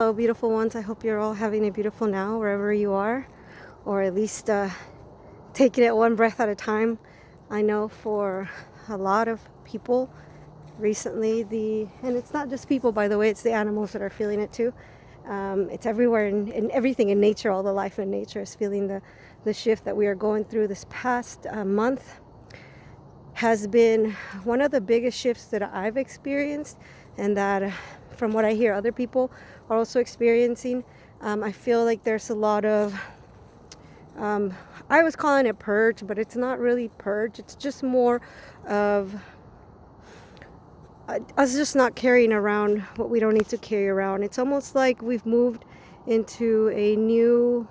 Hello, beautiful ones. I hope you're all having a beautiful now wherever you are, or at least taking it one breath at a time. I know for a lot of people recently, and it's not just people, by the way, it's the animals that are feeling it too. It's everywhere in everything in nature. All the life in nature is feeling the shift that we are going through. This past month has been one of the biggest shifts that I've experienced, and that from what I hear other people are also experiencing. I feel like there's a lot of I was calling it purge, but it's not really purge. It's just more of us just not carrying around what we don't need to carry around. It's almost like we've moved into a new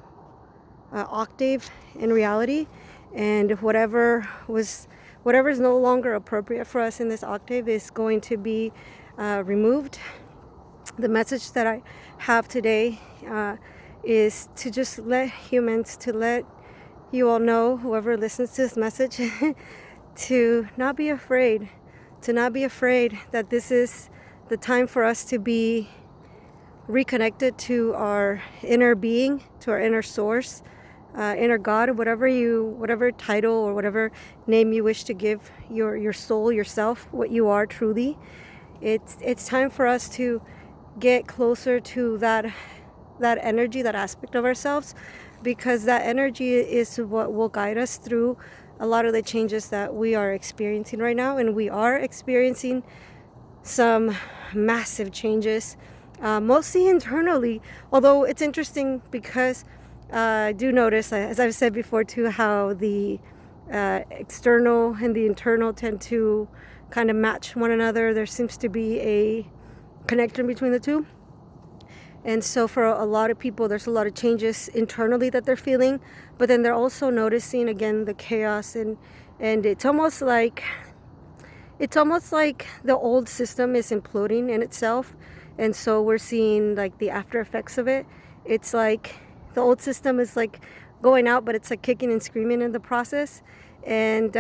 octave in reality, and whatever's no longer appropriate for us in this octave is going to be removed. The message that I have today is to just let you all know, whoever listens to this message, to not be afraid, that this is the time for us to be reconnected to our inner being, to our inner source, inner God, whatever title or whatever name you wish to give your soul, yourself, what you are truly. It's time for us to get closer to that energy, that aspect of ourselves, because that energy is what will guide us through a lot of the changes that we are experiencing right now. And we are experiencing some massive changes, mostly internally, although it's interesting because I do notice, as I've said before too, how the external and the internal tend to kind of match one another. There seems to be a connection between the two. And so for a lot of people, there's a lot of changes internally that they're feeling, but then they're also noticing again the chaos, and it's almost like the old system is imploding in itself. And so we're seeing like the after effects of it. It's like the old system is like going out, but it's like kicking and screaming in the process. And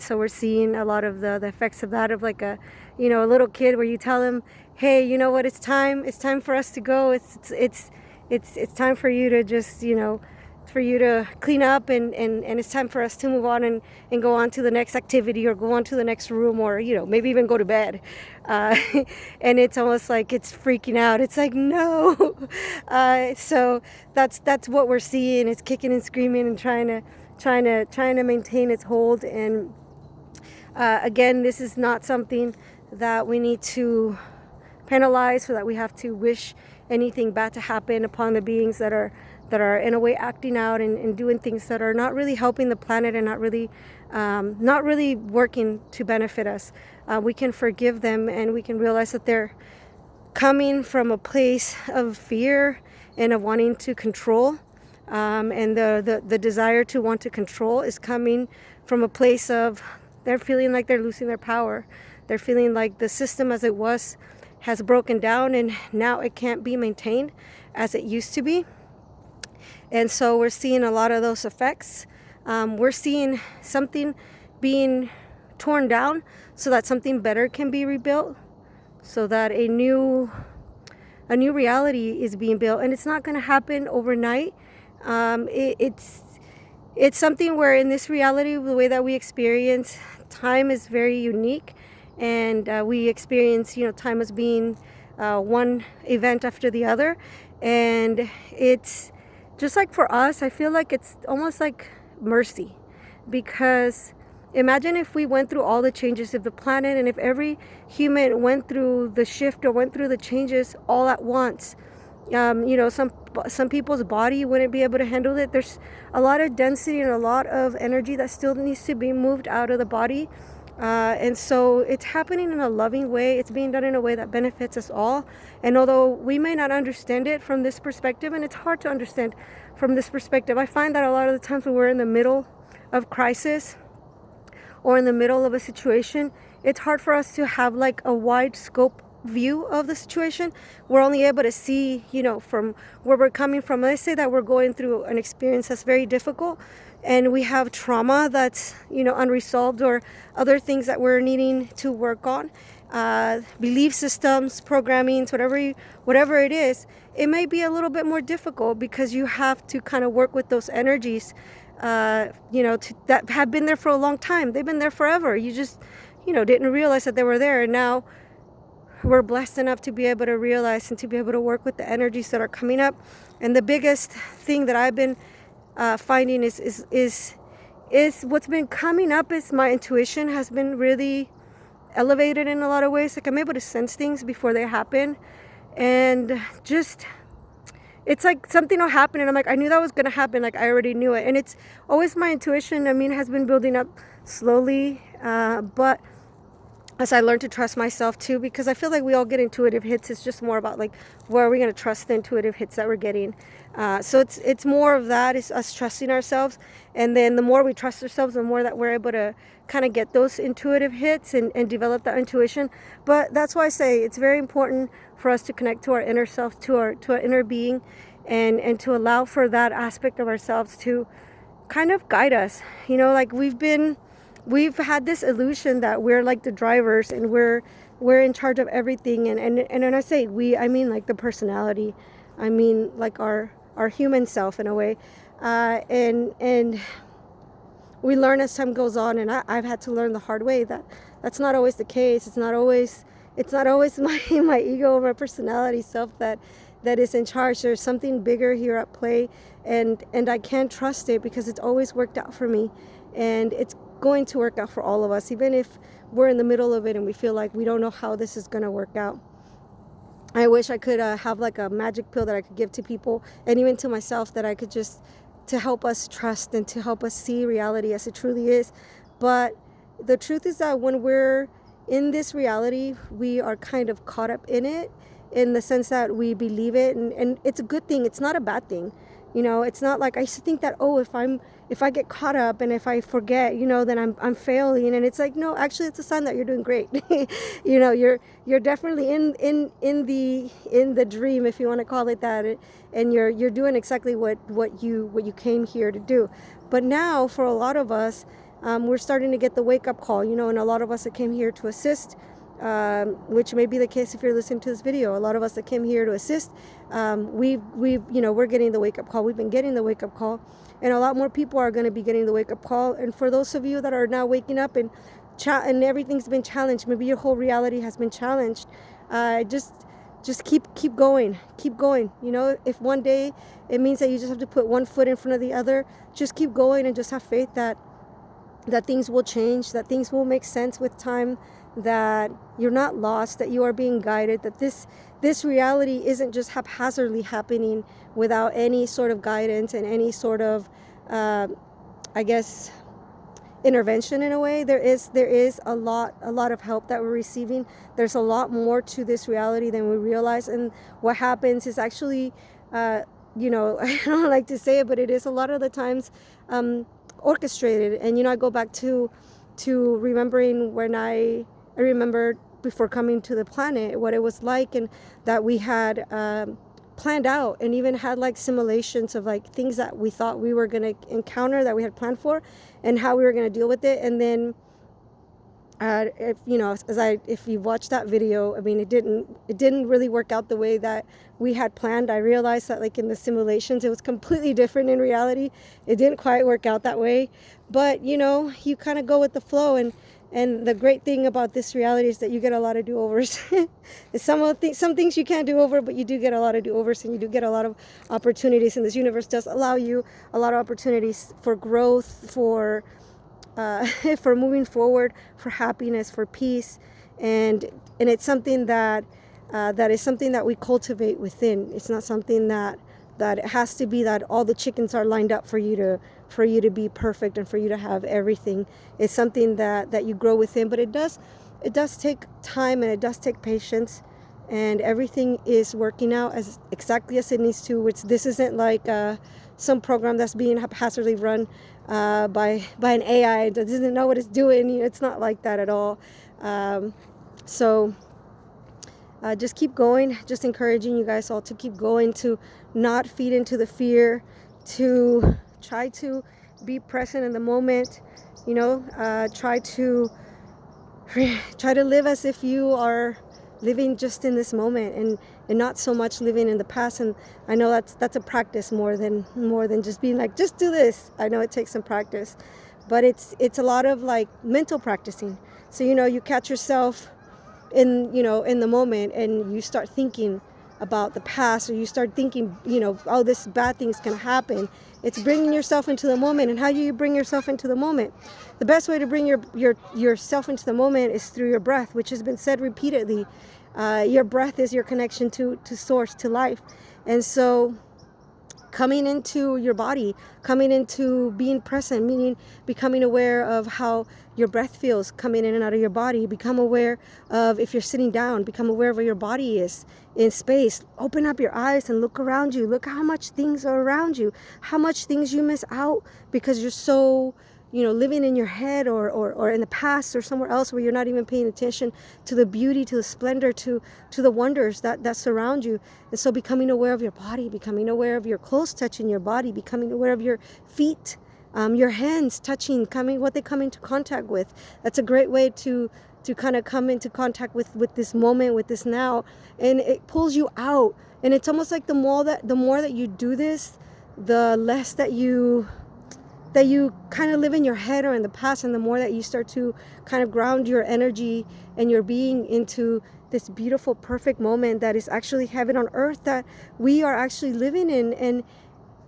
so we're seeing a lot of the effects of that, of like a little kid where you tell him, hey, you know what, it's time for us to go. It's time for you to just, for you to clean up, and it's time for us to move on and go on to the next activity, or go on to the next room, or maybe even go to bed. And it's almost like it's freaking out. It's like, no. So that's what we're seeing. It's kicking and screaming and trying to maintain its hold. And again, this is not something that we need to penalize, so that we have to wish anything bad to happen upon the beings that are in a way acting out and doing things that are not really helping the planet, and not really working to benefit us. We can forgive them, and we can realize that they're coming from a place of fear and of wanting to control. And the desire to want to control is coming from a place of they're feeling like they're losing their power. They're feeling like the system as it was has broken down, and now it can't be maintained as it used to be. And so we're seeing a lot of those effects. We're seeing something being torn down so that something better can be rebuilt, so that a new reality is being built. And it's not going to happen overnight. It's something where in this reality, the way that we experience time is very unique, and we experience time as being one event after the other. And it's just like, for us, I feel like it's almost like mercy, because imagine if we went through all the changes of the planet, and if every human went through the shift or went through the changes all at once. Some people's body wouldn't be able to handle it. There's a lot of density and a lot of energy that still needs to be moved out of the body. And so it's happening in a loving way. It's being done in a way that benefits us all. And although we may not understand it from this perspective, and it's hard to understand from this perspective, I find that a lot of the times when we're in the middle of crisis or in the middle of a situation, it's hard for us to have like a wide scope view of the situation. We're only able to see, from where we're coming from. Let's say that we're going through an experience that's very difficult, and we have trauma that's, unresolved, or other things that we're needing to work on, belief systems, programmings, whatever it is. it may be a little bit more difficult because you have to kind of work with those energies, that have been there for a long time. They've been there forever. You just, didn't realize that they were there. And now we're blessed enough to be able to realize and to be able to work with the energies that are coming up. And the biggest thing that I've been finding is what's been coming up is my intuition has been really elevated in a lot of ways. Like I'm able to sense things before they happen, and just it's like something will happen and I'm like, I knew that was going to happen. Like I already knew it. And it's always my intuition. I mean, has been building up slowly, but as I learned to trust myself too, because I feel like we all get intuitive hits. It's just more about like, where are we going to trust the intuitive hits that we're getting? So it's more of that, is us trusting ourselves. And then the more we trust ourselves, the more that we're able to kind of get those intuitive hits and develop that intuition. But that's why I say it's very important for us to connect to our inner self, to our inner being, and to allow for that aspect of ourselves to kind of guide us. Like we've had this illusion that we're like the drivers and we're in charge of everything. And when I say we, I mean like the personality. I mean like our human self in a way. And we learn as time goes on, and I've had to learn the hard way that that's not always the case. It's not always my ego or my personality self that is in charge. There's something bigger here at play, and I can't trust it because it's always worked out for me, and it's going to work out for all of us, even if we're in the middle of it and we feel like we don't know how this is going to work out. I wish I could have like a magic pill that I could give to people, and even to myself, that I could just to help us trust and to help us see reality as it truly is. But the truth is that when we're in this reality, we are kind of caught up in it, in the sense that we believe it, and it's a good thing. It's not a bad thing. It's not like I used to think that, if I get caught up and if I forget, then I'm failing. And it's like, no, actually it's a sign that you're doing great. You're definitely in the dream, if you want to call it that, and you're doing exactly what you came here to do. But now for a lot of us, we're starting to get the wake up call, and a lot of us that came here to assist, which may be the case if you're listening to this video. A lot of us that came here to assist, we're getting the wake up call. We've been getting the wake up call, and a lot more people are going to be getting the wake up call. And for those of you that are now waking up and everything's been challenged, maybe your whole reality has been challenged, just keep going. If one day it means that you just have to put one foot in front of the other, just keep going and just have faith that things will change, that things will make sense with time, that you're not lost, that you are being guided, that this reality isn't just haphazardly happening without any sort of guidance and any sort of intervention. In a way, there is a lot of help that we're receiving. There's a lot more to this reality than we realize. And what happens is actually I don't like to say it, but it is a lot of the times orchestrated. And I go back to remembering when I remember before coming to the planet, what it was like, and that we had planned out and even had like simulations of like things that we thought we were going to encounter, that we had planned for, and how we were going to deal with it. And then if you watch that video, I mean, it didn't really work out the way that we had planned. I realized that like in the simulations, it was completely different in reality. It didn't quite work out that way, but you kind of go with the flow. And the great thing about this reality is that you get a lot of do-overs. Some things you can't do over, but you do get a lot of do-overs, and you do get a lot of opportunities. And this universe does allow you a lot of opportunities for growth, for moving forward, for happiness, for peace, and it's something that is something that we cultivate within. It's not something that it has to be that all the chickens are lined up for you to be perfect and for you to have everything. It's something that you grow within, but it does take time, and it does take patience, and everything is working out exactly as it needs to. Which this isn't like some program that's being haphazardly run by an AI that doesn't know what it's doing. It's not like that at all. So just keep going. Just encouraging you guys all to keep going, to not feed into the fear, to try to be present in the moment. Try to live as if you are living just in this moment, and not so much living in the past. And I know that's a practice more than just being like, just do this. I know it takes some practice, but it's a lot of like mental practicing. So you catch yourself in the moment, and you start thinking about the past, or you start thinking, oh, this bad thing's gonna happen. It's bringing yourself into the moment. And how do you bring yourself into the moment? The best way to bring yourself into the moment is through your breath, which has been said repeatedly. Your breath is your connection to source, to life. And so coming into your body, coming into being present, meaning becoming aware of how your breath feels coming in and out of your body. Become aware of, if you're sitting down, become aware of where your body is in space. Open up your eyes and look around you. Look how much things are around you, how much things you miss out because you're so living in your head or in the past or somewhere else where you're not even paying attention to the beauty, to the splendor, to the wonders that surround you. And so becoming aware of your body, becoming aware of your clothes touching your body, becoming aware of your feet, your hands touching, what they come into contact with. That's a great way to kind of come into contact with this moment, with this now. And it pulls you out. And it's almost like the more that you do this, the less that you kind of live in your head or in the past, and the more that you start to kind of ground your energy and your being into this beautiful, perfect moment that is actually heaven on earth that we are actually living in.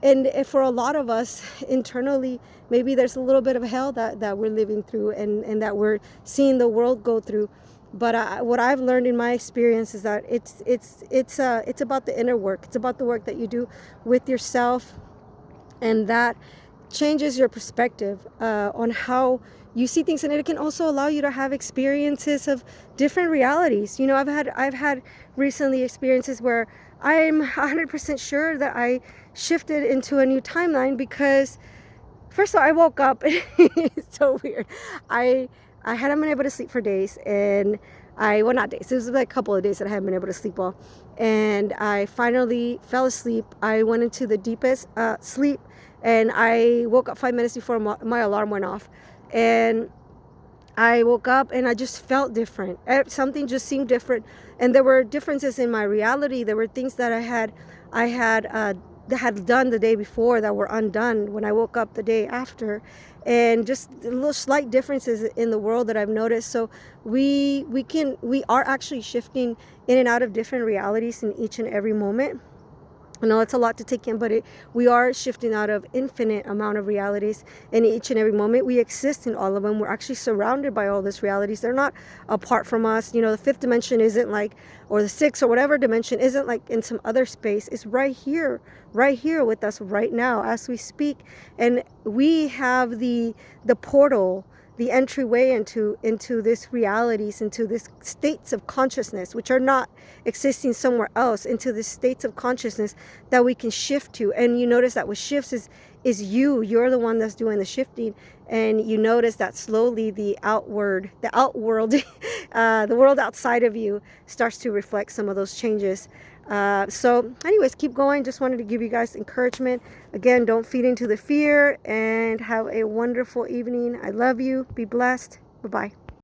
And for a lot of us internally, maybe there's a little bit of hell that we're living through and that we're seeing the world go through. But what I've learned in my experience is that it's about the inner work. It's about the work that you do with yourself, and that changes your perspective on how you see things. And it can also allow you to have experiences of different realities. I've had recently experiences where I'm 100% sure that I shifted into a new timeline because, first of all, I woke up. It's so weird. I hadn't been able to sleep for days, and well, not days, it was like a couple of days that I hadn't been able to sleep well, and I finally fell asleep. I went into the deepest sleep, and I woke up 5 minutes before my alarm went off, and I woke up and I just felt different. Something just seemed different, and there were differences in my reality. There were things that I had done the day before that were undone when I woke up the day after, and just little slight differences in the world that I've noticed. So we are actually shifting in and out of different realities in each and every moment. I know it's a lot to take in, but we are shifting out of infinite amount of realities in each and every moment. We exist in all of them. We're actually surrounded by all these realities. They're not apart from us. The fifth dimension isn't like, or the sixth or whatever dimension isn't like in some other space. It's right here with us right now as we speak. And we have the portal, the entryway into this realities, into this states of consciousness, which are not existing somewhere else, into the states of consciousness that we can shift to. And you notice that what shifts is you're the one that's doing the shifting. And you notice that slowly the outworld, the world outside of you starts to reflect some of those changes. So anyways, keep going. Just wanted to give you guys encouragement. Again, don't feed into the fear, and have a wonderful evening. I love you. Be blessed. Bye-bye.